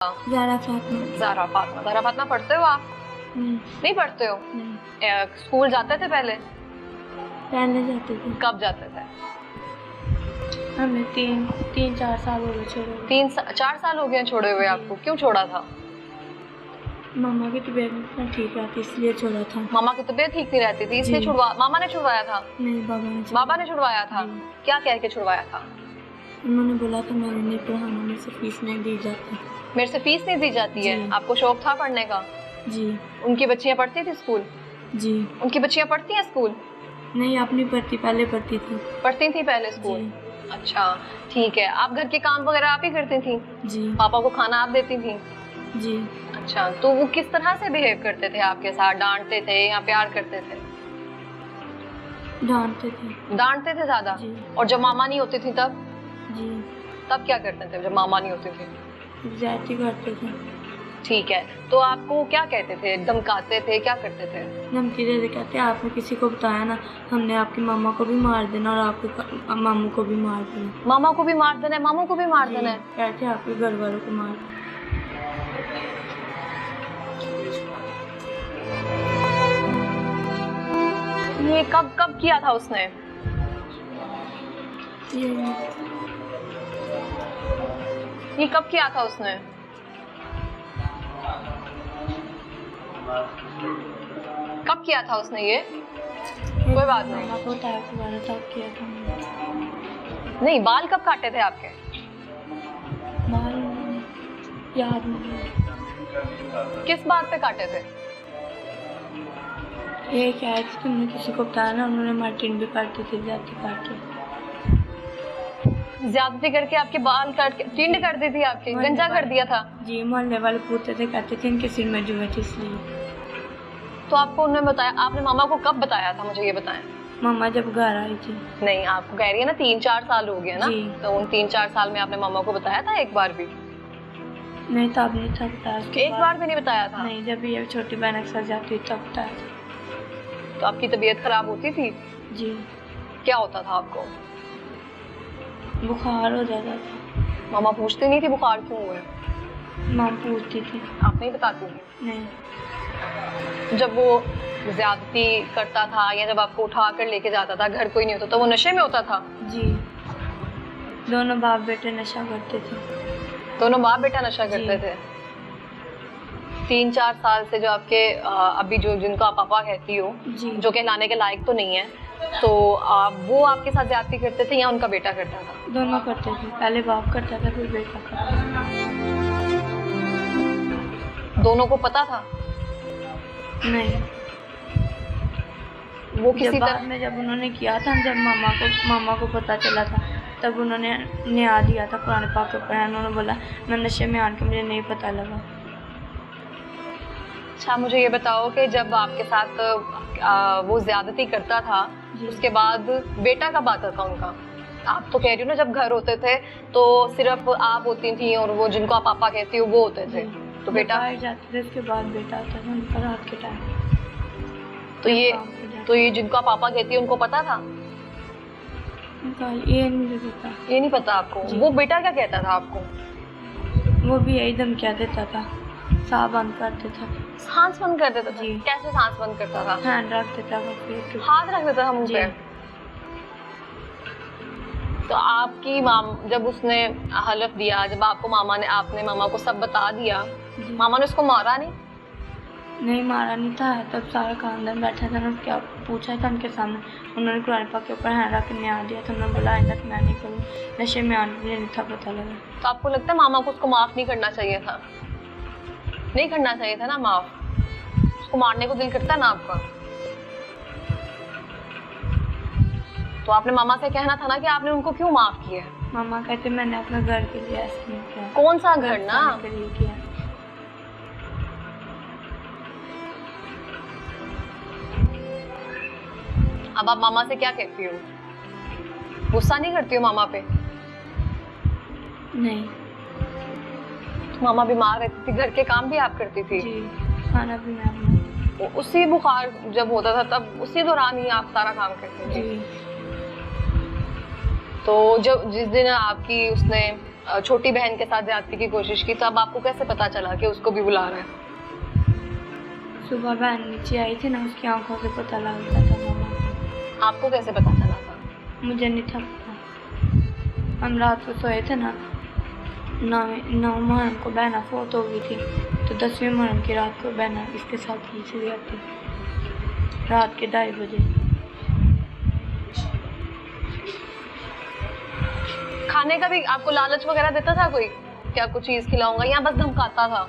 ज़ारा फातिमा। ज़ारा फातिमा। ज़ारा फातिमा पढ़ते हो आप? नहीं पढ़ते हो? नहीं। स्कूल जाते थे पहले? पहले जाते थे। कब जाते थे? हमें तीन चार साल हो गए छोड़े हुए। 4 साल हो गए छोड़े हुए आपको। क्यों छोड़ा था? मामा की तबीयत नहीं ठीक रहती इसलिए छोड़ा था। मामा की तबीयत ठीक नहीं रहती थी इसलिए छुड़वा? मामा ने छुड़वाया था? नहीं, बाबा ने छुड़वाया था। क्या कह के छुड़वाया था? उन्होंने बोला था मैंने नहीं पढ़ाना, मेरे से फीस नहीं दी जाती। मेरे से फीस नहीं दी जाती है। आपको शौक था पढ़ने का? जी। उनकी बच्चियां पढ़ती थी स्कूल? जी। उनकी बच्चियां पढ़ती हैं स्कूल? नहीं, अपनी पढ़ती, पहले पढ़ती थी। पढ़ती थी पहले स्कूल? अच्छा ठीक है। आप घर के काम वगैरह आप ही करती थी? जी। पापा को खाना आप देती थी? जी। अच्छा, तो वो किस तरह से बिहेव करते थे आपके साथ? डांटते थे या प्यार करते थे? डांटते थे। डांटते थे ज्यादा? जी। और जब मामा नहीं होती थी तब? जी। तब क्या करते थे जब मामा नहीं होती थी? ज्यादती करते थे। ठीक है, तो आपको क्या कहते थे? धमकाते थे? क्या करते थे? धमकी दे कहते आपने किसी को बताया ना, हमने आपकी मामा को भी मार देना और आपके मामू को भी मार देना। मामा को भी मार देना है, मामू को भी मार देना है? कहते आपके घर वालों को मार। ये कब कब किया था उसने? ये कब किया था उसने? कब किया था उसने ये? कोई बात नहीं। मामा को तब किया था। नहीं, बाल कब काटे थे आपके? बाल याद नहीं। किस बात पे काटे थे? ये क्या है कि तुमने किसी को बताया ना, उन्होंने मार्टिन भी काटे थे, जाती काट के। ज्यादती करके आपके बाल काट के टिंड कर दी थी आपके? गंजा कर दिया था? जी, मोहल्ले वाले पूछते थे, कहते थे इनके सिर में जुए थे इसलिए। तो आपको उन्होंने बताया? आपने मामा को कब बताया था, मुझे ये बताएं। मामा जब घर आई थी। नहीं, आपको कह रही है ना 3-4 साल हो गए ना, तो उन 3-4 साल में आपने मामा को बताया था एक बार भी? नहीं, तब नहीं था बताया। एक बार भी नहीं बताया था? नहीं, जब ये छोटी बहन के साथ जाती तब बताया था। तो आपकी तबीयत खराब होती थी? जी। क्या होता था आपको? बुखार हो जाता था। मामा पूछती नहीं थी बुखार क्यों हुआ? माँ पूछती थी। आप नहीं बताती थी? नहीं। जब वो ज्यादती करता था या जब आपको उठा कर लेके जाता था, घर कोई नहीं होता, तो वो नशे में होता था? जी। दोनों बाप बेटे नशा करते थे। दोनों बाप बेटा नशा करते थे? 3-4 साल से जो आपके अभी जो जिनको आप पापा कहती हो, जो कहलाने के लायक तो नहीं है, तो वो आपके साथ ज्यादती करते थे या उनका बेटा करता था? दोनों करते थे। पहले बाप करता था, फिर बेटा करता था। दोनों को पता था? नहीं। वो किसी बाद में जब उन्होंने किया था, जब मामा को पता चला था, तब उन्होंने न्याय दिया था कुरान पाक के ऊपर। उन्होंने बोला मैं नशे में आके मुझे नहीं पता लगा। अच्छा, मुझे ये बताओ कि जब आपके साथ वो ज्यादती करता था, उसके बाद बेटा कब आता था उनका? आप तो कह रही हो ना जब घर होते थे तो सिर्फ आप होती थी और वो जिनको आप पापा कहती हो वो होते थे, तो बेटा बाहर जाते थे, उसके बाद बेटा आता था उनका रात के टाइम। तो ये जिनको आप पापा कहती है उनको पता था? ये नहीं पता। ये नहीं पता आपको? वो बेटा क्या कहता था आपको? वो भी यही धमकियाँ देता था, सांस बंद कर देता था। सांस बंद कर देता था? कैसे सांस बंद करता था? हैंड रख देता था, हाथ रख देता था मुंह पे? तो आपकी जब उसने हलफ दिया, जब आपने मामा को सब बता दिया, मामा ने उसको मारा नहीं? नहीं, मारा नहीं था। तब सारा खानदान बैठा था ना, क्या पूछा था उनके सामने, उन्होंने कुरान पाक के ऊपर हैंड रख के न्याय दिया था। उन्होंने बोला आइंदा मैं नहीं करूँ, नशे में आने मुझे नहीं था पता लगा। तो आपको लगता है मामा को उसको माफ नहीं करना चाहिए था? नहीं करना चाहिए था ना माफ? उसको मारने को दिल करता है ना आपका? तो आपने मामा से कहना था ना कि आपने उनको क्यों माफ किया? मामा कहते मैंने अपने घर के लिए ऐसा नहीं किया। कौन सा घर ना? के लिए किया। अब आप मामा से क्या कहती हो? गुस्सा नहीं करती हो मामा पे? नहीं। तो मामा बीमार रहती थी, घर के काम भी आप करती थी? जी, खाना भी मैं बनाती। उसी बुखार जब होता था तब उसी दौरान ही आप सारा काम करती थी? जी। तो जब जिस दिन आपकी उसने छोटी बहन के साथ ज्यादती की कोशिश की, तब आपको कैसे पता चला कि उसको भी बुला रहा है? सुबह बहन नीचे आई थी ना, उसकी आंखों से पता लग गया था मामा को। आपको कैसे पता चला था? मुझे नहीं था पता। हम रात को सोए थे ना, 9 मुहर्रम को बहना फोत हो गई थी, तो 10वीं मुहर्रम की रात को बहना इसके साथ ही चली जाती रात के 2:30 बजे। खाने का भी आपको लालच वगैरह देता था कोई, क्या कुछ चीज खिलाऊंगा, या बस धमकाता था?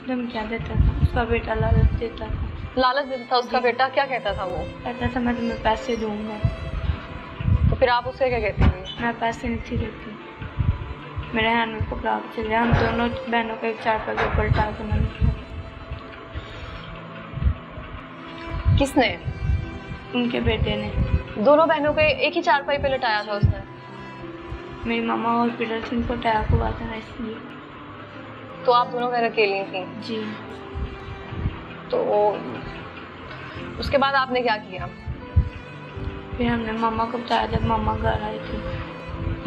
धमकियाँ देता था, उसका बेटा लालच देता था। लालच देता था उसका बेटा? क्या कहता था वो? कहता था मैं तुम्हें पैसे दूंगा। तो फिर आप उससे क्या कहती थी? मैं पैसे नहीं थी देती, मेरे हैंड में पकड़ा के चले। हम दोनों बहनों को एक चारपाई के ऊपर उठा के मैंने किया। किसने? उनके बेटे ने। दोनों बहनों को एक ही चारपाई पे लटाया था उसने? मेरी मामा हॉस्पिटल से उनको अटैक हुआ था ना, इसलिए। तो आप दोनों घर अकेली थी? जी। तो उसके बाद आपने क्या किया? फिर हमने मामा को बताया जब मामा घर आई थी।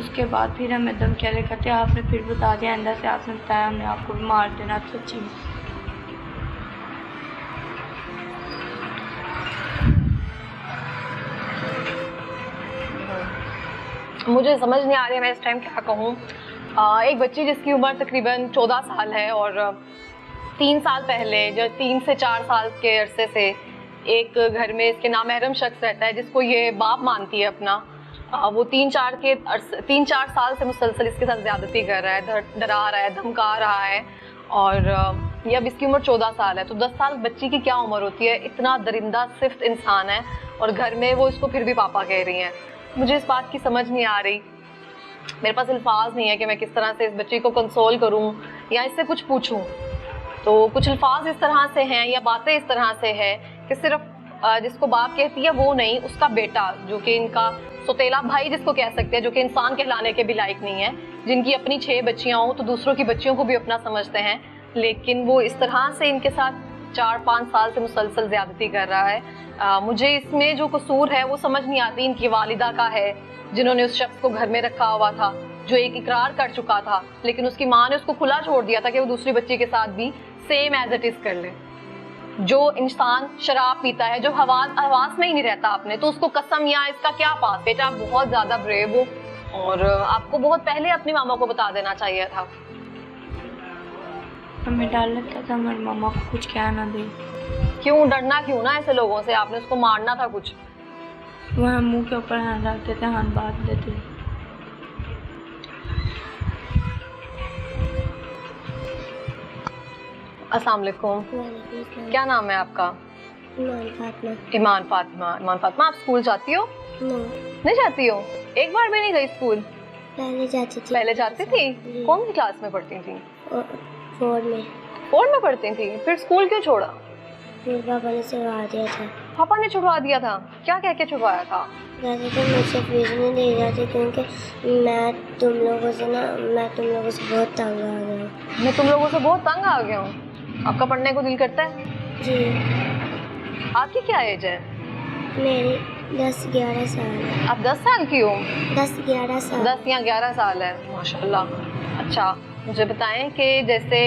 उसके बाद फिर हमें धमकियाँ देते थे, आपने फिर बता दिया अंदर से, आपने बताया हमने आपको भी मार देना। सच्ची में मुझे समझ नहीं आ रही है मैं इस टाइम क्या कहूँ। एक बच्ची जिसकी उम्र तकरीबन 14 साल है, और 3 साल पहले, जो 3 से 4 साल के अरसे से एक घर में इसके नामहरम शख्स रहता है जिसको ये बाप मानती है अपना, वो 3-4 साल से मुसलसल इसके साथ ज्यादती कर रहा है, डरा रहा है, धमका रहा है। और ये अब इसकी उम्र 14 साल है, तो 10 साल बच्ची की क्या उम्र होती है? इतना दरिंदा सिफ्त इंसान है, और घर में वो इसको फिर भी पापा कह रही हैं। मुझे इस बात की समझ नहीं आ रही, मेरे पास अल्फाज नहीं है कि मैं किस तरह से इस बच्ची को कंसोल करूं या इससे कुछ पूछूं। तो कुछ अल्फाज इस तरह से हैं या बातें इस तरह से है कि सिर्फ जिसको बाप कहती है वो नहीं, उसका बेटा जो कि इनका सौतेला भाई जिसको कह सकते हैं, जो कि इंसान कहलाने के भी लायक नहीं है, जिनकी अपनी 6 बच्चियां हों तो दूसरों की बच्चियों को भी अपना समझते हैं, लेकिन वो इस तरह से इनके साथ 4-5 साल से मुसलसल ज्यादती कर रहा है। मुझे इसमें जो कसूर है वो समझ नहीं आती इनकी वालिदा का है, जिन्होंने उस शख्स को घर में रखा हुआ था, जो एक इकरार कर चुका था, लेकिन उसकी माँ ने उसको खुला छोड़ दिया था कि वो दूसरी बच्ची के साथ भी सेम एज इट इज कर ले। जो इंसान शराब पीता है, जो हवास में ही नहीं रहता अपने, तो उसको कसम या इसका क्या पास? बेटा आप बहुत ज्यादा ब्रेव हो, और आपको बहुत पहले अपनी मामा को बता देना चाहिए था। हमें डर लगता था हमारी मामा को कुछ कह ना दे। क्यों डरना, क्यों ना ऐसे लोगों से? आपने उसको मारना था कुछ? वो हम मुंह के ऊपर हाथ रखते थे, हाथ बांध देते। अस्सलाम वालेकुम। क्या नाम है आपका? ईमान फातिमा। ईमान फातिमा, आप स्कूल जाती हो? नहीं जाती हो? एक बार भी नहीं गई स्कूल? पहले जाती थी। पहले जाती थी? कौन सी क्लास में पढ़ती थी? 4 में। 4 में पढ़ती थी? फिर स्कूल क्यों छोड़ा? फिर पापा ने छुड़वा दिया था। पापा ने छुड़वा दिया था? क्या कह के छुड़वाया था? वैसे तो मुझसे फीस नहीं दी जाती, क्योंकि मैं तुम लोगों से बहुत तंग आ गया हूँ। मैं तुम लोगों से बहुत तंग आ गया हूँ? आपका पढ़ने को दिल करता है? जी। आपकी क्या एज है? मेरी 10-11 साल है। आप 10 साल की हो? 10-11 साल। 10 या 11 साल है, माशाल्लाह। अच्छा, मुझे बताएं कि जैसे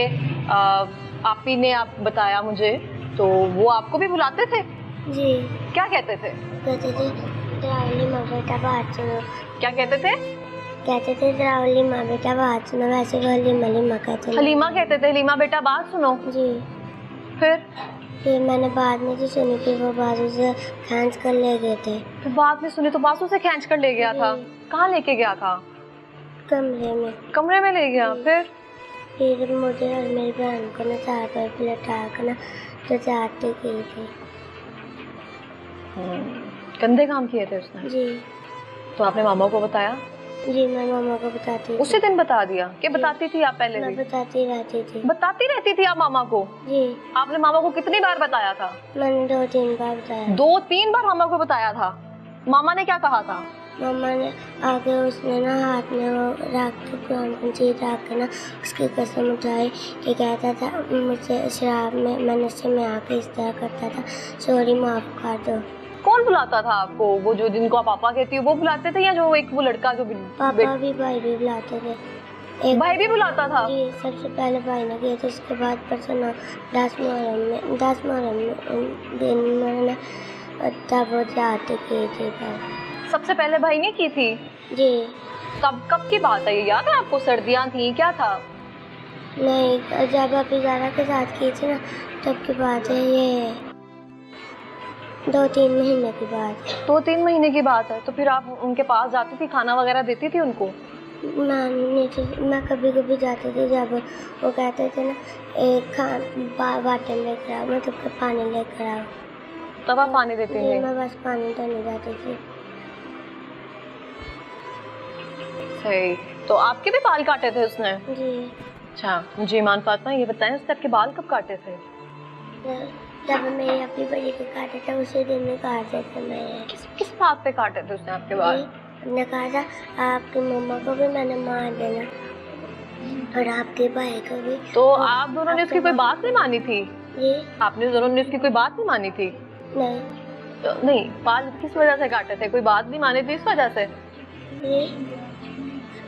आप ही ने आप बताया मुझे, तो वो आपको भी बुलाते थे? जी। क्या कहते थे? कहते थे द्रावली माँ बेटा बात सुनो। क्या कहते थे? कहते थे द्रावली माँ बेटा बात सुनो, वैसे वो हलीमा कहते थे। हलीमा कहते थे? हलीमा बेटा बात सुनो। जी। फिर मैंने बाद में जो सुनी कि वो बाजू से खींच कर ले गए थे। तो बाद में सुनी तो बाजू से खींच कर ले गया था? कहाँ लेके गया था? कमरे में। कमरे में ले गया? फिर मुझे और मेरी बहन को ना चारपाई पे लटा कर ना तो जाती की थी। गंदे काम किए थे उसने? जी। तो आपने मामा को बताया? जी, मैं मामा को बताती थी। उसी दिन बता दिया कि बताती थी आप पहले भी? मैं बताती रहती थी। बताती रहती थी आप मामा को? जी। आपने मामा को कितनी बार बताया था? मैंने 2-3 बार बताया। 2-3 बार मामा को बताया था? मामा ने क्या कहा था? मामा ने आगे उसने ना हाथ में वो रख के कुरान चीज रख के ना उसकी कसम उठाई कि कहता था मुझसे शराब में मैं नशे में आके इस तरह करता था, सॉरी माफ़ कर दो। कौन बुलाता था आपको? वो जो जिनको आप पापा कहती हो वो बुलाते थे, या जो एक वो लड़का जो पापा भी भाई भी बुलाते थे। भाई भी बुलाता था? जी, सबसे पहले भाई ने किया था, उसके बाद परसों 10 मुहर्रम दिन में तब वो जाते किए थे। सबसे पहले भाई ने की थी? जी। कब की बात है ये, याद है आपको? सर्दियाँ थी, क्या था? नहीं, जब अभी ज़ारा के साथ की थी ना तब की बात है ये, 2-3 महीने की बात। 2-3 महीने की बात है। तो फिर आप उनके पास जाती थी, खाना वगैरह देती थी उनको? मैं कभी कभी जाती थी, जब वो कहते थे ना वाटर लेकर आओ, मतलब पानी लेकर आओ, तब आप पानी देते थे? मैं बस पानी तो नहीं जाती थी। सही। तो आपके भी बाल काटे थे उसने? जी। अच्छा, मुझे ईमान फातिमा ये बताएं, उसने आपके बाल कब काटे थे? जब मेरी अपनी बड़ी को काटे थे उसी दिन में काटे थे मैं। किस बात पे काटे थे उसने आपके बाल? हमने कहा था आपकी मम्मा को भी मैंने मार देना और आपके भाई को भी। तो आप दोनों ने उसकी कोई बात नहीं मानी थी? जी। आपने दोनों ने उसकी कोई बात नहीं मानी थी? नहीं। तो नहीं, बाल किस वजह से काटे थे? कोई बात नहीं मानी थी इस वजह से? जी,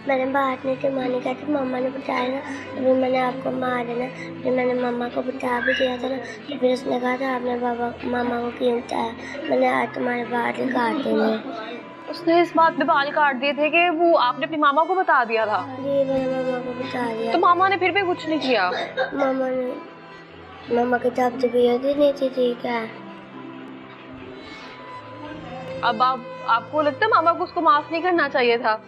मैंने बात नहीं थी मानी, कहती मम्मा ने बताया ना, अभी मैंने आपको मार देना। फिर मैंने मम्मा को बता भी दिया था ना, तो फिर उसने कहा था आपने मामा को क्यों बताया, मैंने आज तुम्हारे बाल काट देने। उसने इस बात पे बाल काट दिए थे कि वो आपने अपनी मामा को बता दिया था? जी, मैंने मामा को बता दिया। तो मामा ने फिर भी कुछ नहीं किया? मामा की तबीयत ही नहीं थी ठीक है। अब आपको लगता है मामा को उसको माफ नहीं करना चाहिए था?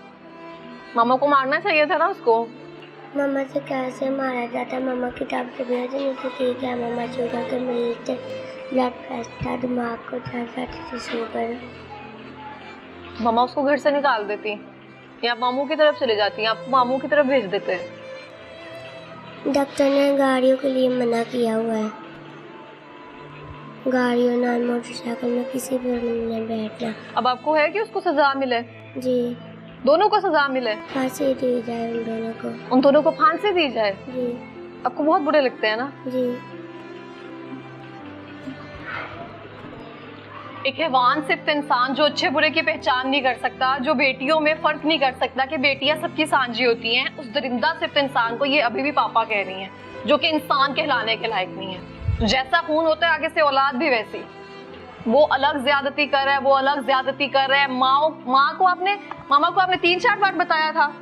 मामा को मारना चाहिए था ना उसको? मामा से कैसे मारा जाता, मामा की तबीयत ही नहीं थी ठीक है। मामा शुगर के मरीज थे, ब्लड प्रेशर था, दिमाग को थी शुगर। मामा उसको घर से निकाल देती या आप मामू की तरफ चले जाती? आप मामू की तरफ भेज देते? डॉक्टर ने गाड़ियों के लिए मना किया हुआ है, गाड़ियों ना मोटरसाइकिल में किसी भी नहीं बैठना। अब आपको है कि उसको सजा मिले? जी। दोनों को सजा मिले? फांसी दी जाए उन दोनों को। उन दोनों को फांसी दी जाए? जी। आपको बहुत बुरे लगते हैं ना? जी। एक हैवान सिर्फ इंसान जो अच्छे बुरे की पहचान नहीं कर सकता, जो बेटियों में फर्क नहीं कर सकता कि बेटियां सबकी सांझी होती हैं, उस दरिंदा सिर्फ इंसान को ये अभी भी पापा कह रही हैं, जो कि इंसान कहलाने के लायक नहीं है। जैसा खून होता है आगे से औलाद भी वैसी। वो अलग ज्यादती कर रहा है, वो अलग ज्यादती कर रहा है। मामा को आपने 3-4 बार बताया था,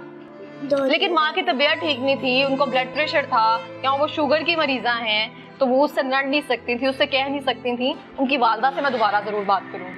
लेकिन माँ की तबीयत ठीक नहीं थी, उनको ब्लड प्रेशर था या वो शुगर की मरीजा हैं, तो वो उससे लड़ नहीं सकती थी, उससे कह नहीं सकती थी। उनकी वालदा से मैं दोबारा जरूर बात करूंगी।